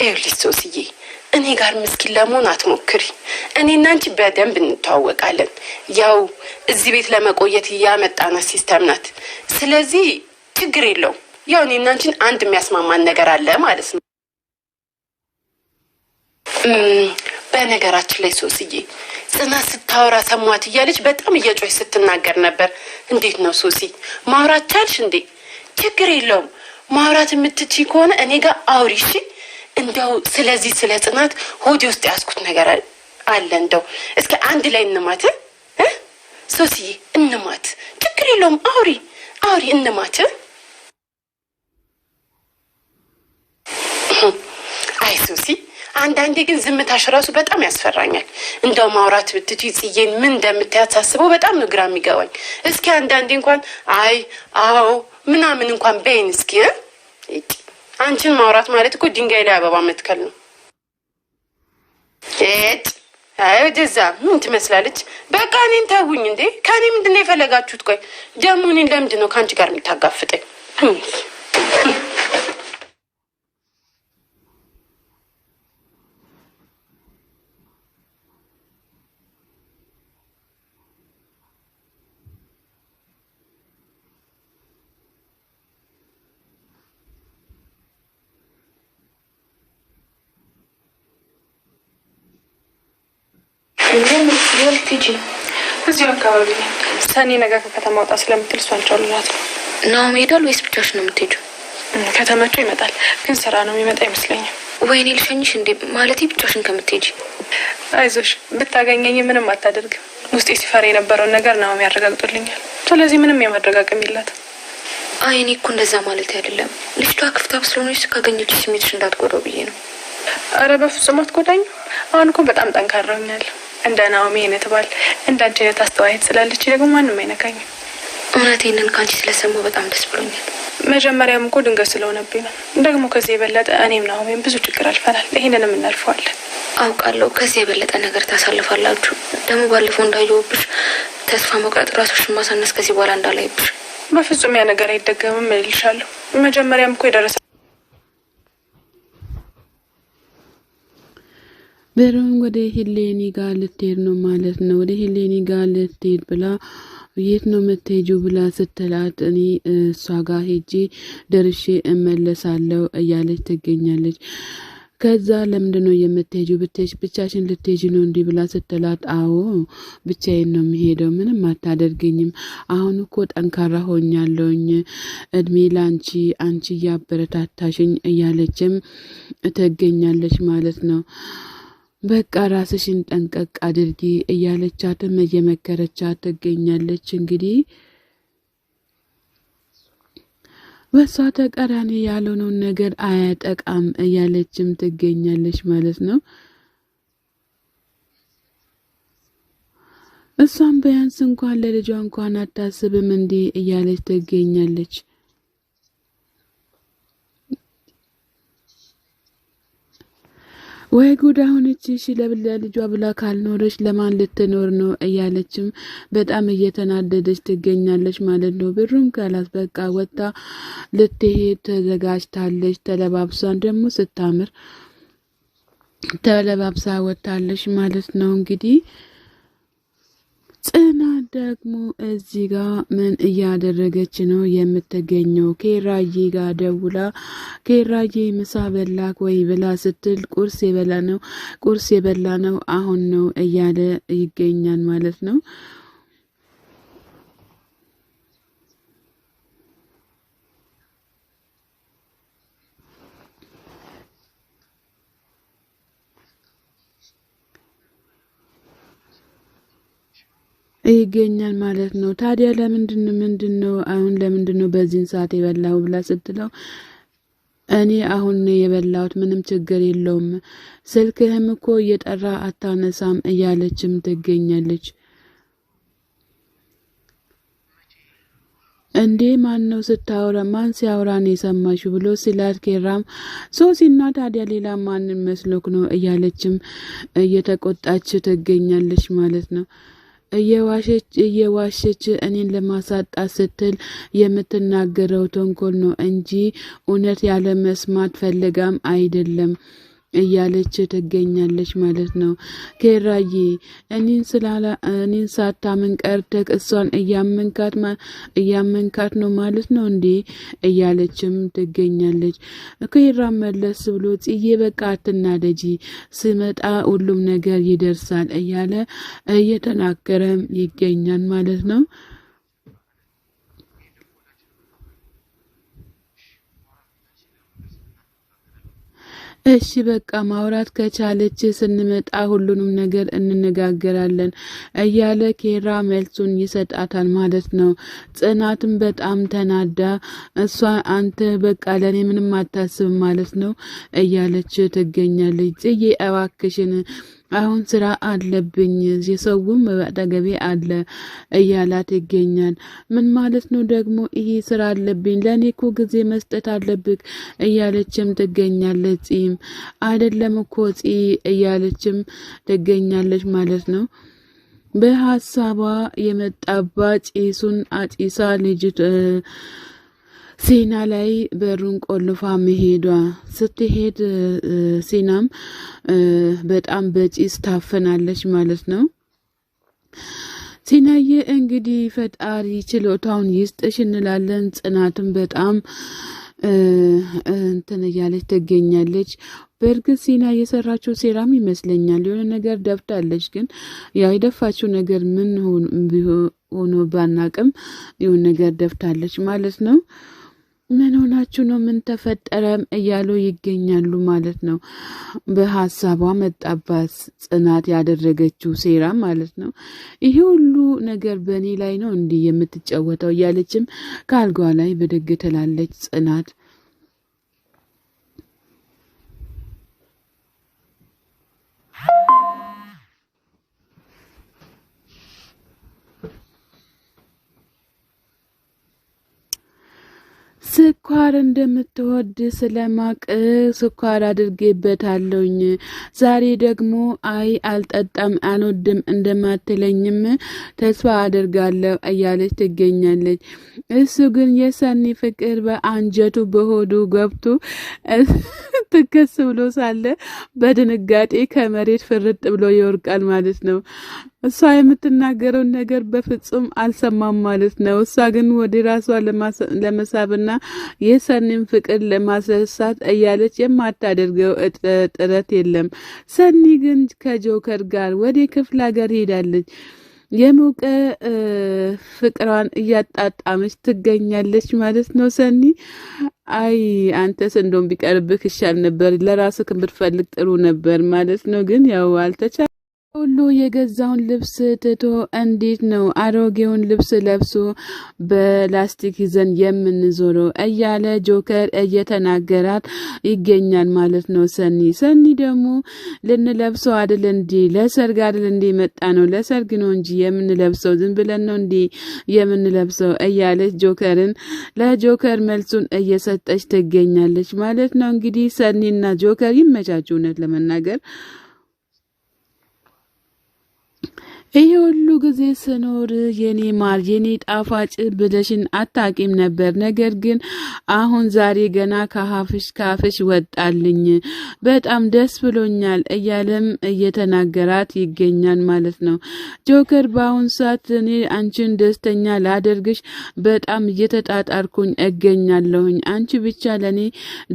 ይኸውልሽ ሶስዬ እኔ ጋር ምስኪን ለመሆን አትሞክሪ። እኔና አንቺ በደንብ እንተዋወቃለን። ያው እዚህ ቤት ለመቆየት ያመጣና ሲስተም ናት። ስለዚህ ችግር የለውም። ያው እኔና አንቺን አንድ የሚያስማማን ነገር አለ ማለት ነው። በነገራችን ላይ ሶስዬ ጽናት ስታወራ ሰማት እያለች በጣም እየጮች ስትናገር ነበር። እንዴት ነው ሶሲ ማውራት ቻልሽ እንዴ? ችግር የለውም። ማውራት የምትችይ ከሆነ እኔ ጋር አውሪ እሺ። እንደው ስለዚህ ስለ ጽናት ሆዴ ውስጥ ያስኩት ነገር አለ። እንደው እስከ አንድ ላይ እንማት ሶሲዬ፣ እንማት። ችግር የለውም። አውሪ እንማት። አይ ሶሲ አንዳንዴ ግን ዝምታሽ ራሱ በጣም ያስፈራኛል። እንደው ማውራት ብትይ ጽዬን ምን እንደምታያት ሳስበው በጣም ነው ግራ የሚገባኝ። እስኪ አንዳንዴ እንኳን አይ አዎ ምናምን እንኳን በይን እስኪ። አንቺን ማውራት ማለት እኮ ድንጋይ ላይ አበባ መትከል ነው። አይ ወደዛ ምን ትመስላለች? በቃ እኔን ተውኝ እንዴ። ከኔ ምንድነው የፈለጋችሁት? ቆይ ደግሞ እኔን ለምንድን ነው ከአንቺ ጋር የምታጋፍጠኝ? እዚሁ አካባቢ ሰኔ ነገር ከከተማ ወጣ ስለምትል እሷን ጫሉላት ነው። ናው ሄዳል ወይስ ብቻሽ ነው የምትሄጂው? ከተመቸው ይመጣል፣ ግን ስራ ነው የሚመጣ ይመስለኛል። ወይኔ ልሸኝሽ እንዴ? ማለቴ ብቻሽን ከምትሄጂ። አይዞሽ፣ ብታገኘኝ ምንም አታደርግም። ውስጤ ሲፈራ የነበረውን ነገር ነው ያረጋግጡልኛል። ስለዚህ ምንም የማረጋገም የላትም። አይ እኔ እኮ እንደዛ ማለት አይደለም። ልጅቷ ክፍታብ ስለሆነች ካገኘች ስሜትሽ እንዳትጎዳው ብዬ ነው። አረ በፍጹም አትጎዳኝ። አሁን እኮ በጣም ጠንካራኛለሁ። እንደ ናኦሚ አይነት ባል እንዳንቺ አይነት አስተዋይት ስላለች ደግሞ ማንም አይነካኝም። እውነቴን ካንቺ ስለሰማሁ በጣም ደስ ብሎኛል። መጀመሪያም እኮ ድንገት ስለሆነብኝ ነው። ደግሞ ከዚህ የበለጠ እኔም ናኦሚም ብዙ ችግር አልፈናል። ይሄንንም እናልፈዋለን። አውቃለሁ። ከዚህ የበለጠ ነገር ታሳልፋላችሁ። ደግሞ ባለፈው እንዳየሁብሽ ተስፋ መቁረጥ፣ ራስሽን ማሳነስ ከዚህ በኋላ እንዳላይብሽ። በፍጹም ያ ነገር አይደገምም እልሻለሁ። መጀመሪያም እኮ የደረሰ ብሩን ወደ ሄሌኒ ጋር ልትሄድ ነው ማለት ነው። ወደ ሄሌኒ ጋር ልትሄድ ብላ የት ነው የምትሄጂው ብላ ስትላት እኔ እሷ ጋር ሄጄ ደርሼ እመለሳለሁ እያለች ትገኛለች። ከዛ ለምንድን ነው የምትሄጂው? ብቻሽን ልትሄጂ ነው እንዲህ ብላ ስትላት አዎ ብቻዬን ነው የምሄደው፣ ምንም አታደርገኝም። አሁን እኮ ጠንካራ ሆኛለሁኝ፣ እድሜ ላንቺ፣ አንቺ እያበረታታሽኝ እያለችም ትገኛለች ማለት ነው። በቃ ራስሽን ጠንቀቅ አድርጊ እያለቻትም እየመከረቻት ትገኛለች። እንግዲህ በሷ ተቃራኒ ያልሆነውን ነገር አያጠቃም እያለችም ትገኛለች ማለት ነው። እሷም ቢያንስ እንኳን ለልጇ እንኳን አታስብም እንዲህ እያለች ትገኛለች። ወይ ጉድ! አሁን እቺ ለልጇ ብላ ካልኖረች ለማን ልትኖር ነው እያለችም በጣም እየተናደደች ትገኛለች ማለት ነው። ብሩም ካላት በቃ ወጣ ልትሄድ ተዘጋጅታለች። ተለባብሷን ደግሞ ስታምር ተለባብሳ ወጣለች ማለት ነው። እንግዲህ ጽናት ደግሞ እዚህ ጋር ምን እያደረገች ነው የምትገኘው? ኬራዬ ጋር ደውላ ኬራዬ ምሳ በላክ ወይ ብላ ስትል ቁርስ የበላ ነው አሁን ነው እያለ ይገኛል ማለት ነው። ይገኛል ማለት ነው። ታዲያ ምንድነው አሁን ለምንድነው በዚህን ሰዓት የበላው ብላ ስትለው እኔ አሁን የበላሁት ምንም ችግር የለውም፣ ስልክህም እኮ እየጠራ አታነሳም እያለችም ትገኛለች። እንዴ ማን ነው ስታወራ? ማን ሲያወራ ነው የሰማሽው ብሎ ሲላት ኬራም ሶሲና ታዲያ ሌላ ማንን መስሎክ ነው እያለችም እየተቆጣች ትገኛለች ማለት ነው። እየዋሸች እኔን ለማሳጣት ስትል የምትናገረው ተንኮል ነው እንጂ እውነት ያለ መስማት ፈልጋም አይደለም እያለች ትገኛለች ማለት ነው። ኬራዬ እኔን ሳታምን ቀርተህ እሷን እያመንካት ነው ማለት ነው እንዴ እያለችም ትገኛለች። ኬራ መለስ ብሎ ጽዬ በቃ አትናደጂ፣ ስመጣ ሁሉም ነገር ይደርሳል እያለ እየተናገረም ይገኛል ማለት ነው። እሺ በቃ ማውራት ከቻለች ስንመጣ ሁሉንም ነገር እንነጋገራለን እያለ ኬራ መልሱን ይሰጣታል ማለት ነው። ጽናትም በጣም ተናዳ እሷ አንተ በቃ ለኔ ምንም አታስብ ማለት ነው እያለች ትገኛለች። ጽዬ እባክሽን አሁን ስራ አለብኝ የሰውም አጠገቤ አለ እያላት ይገኛል። ምን ማለት ነው ደግሞ ይሄ ስራ አለብኝ ለኔ እኮ ጊዜ መስጠት አለብክ እያለችም ትገኛለች። ጺም አይደለም እኮ ጺ እያለችም ትገኛለች ማለት ነው። በሐሳቧ የመጣባ ጪሱን አጪሳ ልጅት ሲና ላይ በሩን ቆልፋ መሄዷ ስትሄድ ሲናም በጣም በጪስ ታፈናለች ማለት ነው። ሲናዬ እንግዲህ ፈጣሪ ችሎታውን ይስጥሽ እንላለን። ጽናትም በጣም እንትን እያለች ትገኛለች። በእርግጥ ሲና የሰራችው ሴራም ይመስለኛል የሆነ ነገር ደፍታለች። ግን ያው የደፋችው ነገር ምን ሆኖ ባናቅም የሆነ ነገር ደፍታለች ማለት ነው። ምን ሆናችሁ ነው ምን ተፈጠረም እያሉ ይገኛሉ ማለት ነው። በሐሳቧ መጣባት ጽናት ያደረገችው ሴራ ማለት ነው። ይሄ ሁሉ ነገር በእኔ ላይ ነው እንዲህ የምትጫወተው እያለችም ከአልጓ ላይ ብድግ ትላለች ጽናት። ስኳር እንደምትወድ ስለማቅ ስኳር አድርጌበታለሁኝ። ዛሬ ደግሞ አይ አልጠጣም አልወድም እንደማትለኝም ተስፋ አደርጋለሁ እያለች ትገኛለች። እሱ ግን የሰኒ ፍቅር በአንጀቱ በሆዱ ገብቶ ትክስ ብሎ ሳለ በድንጋጤ ከመሬት ፍርጥ ብሎ ይወርቃል ማለት ነው። እሷ የምትናገረውን ነገር በፍጹም አልሰማም ማለት ነው። እሷ ግን ወደ ራሷ ለመሳብና የሰኒን ፍቅር ለማስረሳት እያለች የማታደርገው ጥረት የለም። ሰኒ ግን ከጆከር ጋር ወደ ክፍለ ሀገር ሄዳለች። የሞቀ ፍቅሯን እያጣጣመች ትገኛለች ማለት ነው። ሰኒ አይ አንተስ እንደውም ቢቀርብህ ይሻል ነበር፣ ለራስህ ብትፈልግ ጥሩ ነበር ማለት ነው። ግን ያው አልተቻለ ሁሉ የገዛውን ልብስ ትቶ እንዴት ነው አሮጌውን ልብስ ለብሶ በላስቲክ ይዘን የምንዞረው እያለ ጆከር እየተናገራት ይገኛል ማለት ነው። ሰኒ ደግሞ ልንለብሰው አይደል እንዴ ለሰርግ አይደል እንዴ መጣ ነው ለሰርግ ነው እንጂ የምንለብሰው ዝም ብለን ነው እንዴ የምንለብሰው እያለች ለጆከር መልሱን እየሰጠች ትገኛለች ማለት ነው። እንግዲህ ሰኒና ጆከር ይመቻቹ እውነት ለመናገር ይሄ ሁሉ ጊዜ ስኖር የኔ ማር የኔ ጣፋጭ ብለሽን አታቂም ነበር። ነገር ግን አሁን ዛሬ ገና ካፍሽ ወጣልኝ በጣም ደስ ብሎኛል እያለም እየተናገራት ይገኛል ማለት ነው። ጆከር በአሁን ሰዓት እኔ አንቺን ደስተኛ ላደርግሽ በጣም እየተጣጣርኩኝ እገኛለሁኝ። አንቺ ብቻ ለኔ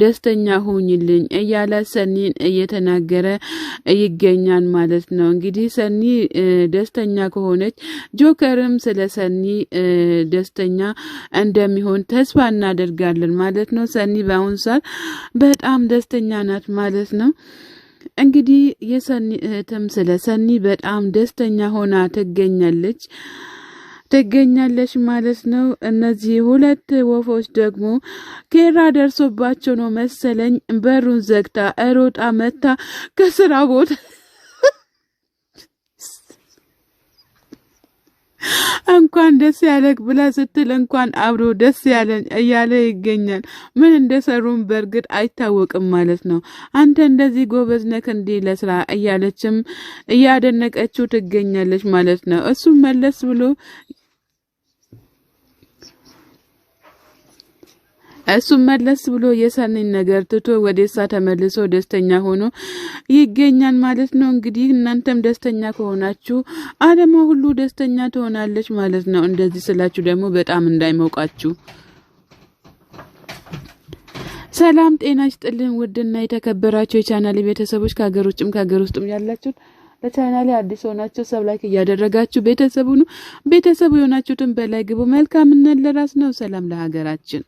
ደስተኛ ሆኝልኝ እያለ ሰኒን እየተናገረ ይገኛል ማለት ነው። እንግዲህ ሰኒ ደስተኛ ከሆነች ጆከርም ስለ ሰኒ ደስተኛ እንደሚሆን ተስፋ እናደርጋለን ማለት ነው። ሰኒ በአሁኑ ሰዓት በጣም ደስተኛ ናት ማለት ነው። እንግዲህ የሰኒ እህትም ስለ ሰኒ በጣም ደስተኛ ሆና ትገኛለች ማለት ነው። እነዚህ ሁለት ወፎች ደግሞ ኬራ ደርሶባቸው ነው መሰለኝ በሩን ዘግታ እሮጣ መታ ከስራ ቦታ እንኳን ደስ ያለክ ብላ ስትል እንኳን አብሮ ደስ ያለን እያለ ይገኛል። ምን እንደሰሩም በእርግጥ አይታወቅም ማለት ነው። አንተ እንደዚህ ጎበዝ ነክ እንዴ ለስራ እያለችም እያደነቀችው ትገኛለች ማለት ነው። እሱም መለስ ብሎ እሱ መለስ ብሎ የሰኒን ነገር ትቶ ወደሳ ተመልሶ ደስተኛ ሆኖ ይገኛል ማለት ነው። እንግዲህ እናንተም ደስተኛ ከሆናችሁ ዓለማ ሁሉ ደስተኛ ትሆናለች ማለት ነው። እንደዚህ ስላችሁ ደግሞ በጣም እንዳይሞቃችሁ። ሰላም ጤና ይስጥልን ውድና የተከበራችሁ የቻናሌ ቤተሰቦች ከሀገር ውጭም ከሀገር ውስጥም ያላችሁ ለቻናሌ አዲስ ሆናችሁ ሰብስክራይብ ያደረጋችሁ ቤተሰቡ የሆናችሁትን በላይ ግቡ። መልካምነት ለራስ ነው። ሰላም ለሀገራችን።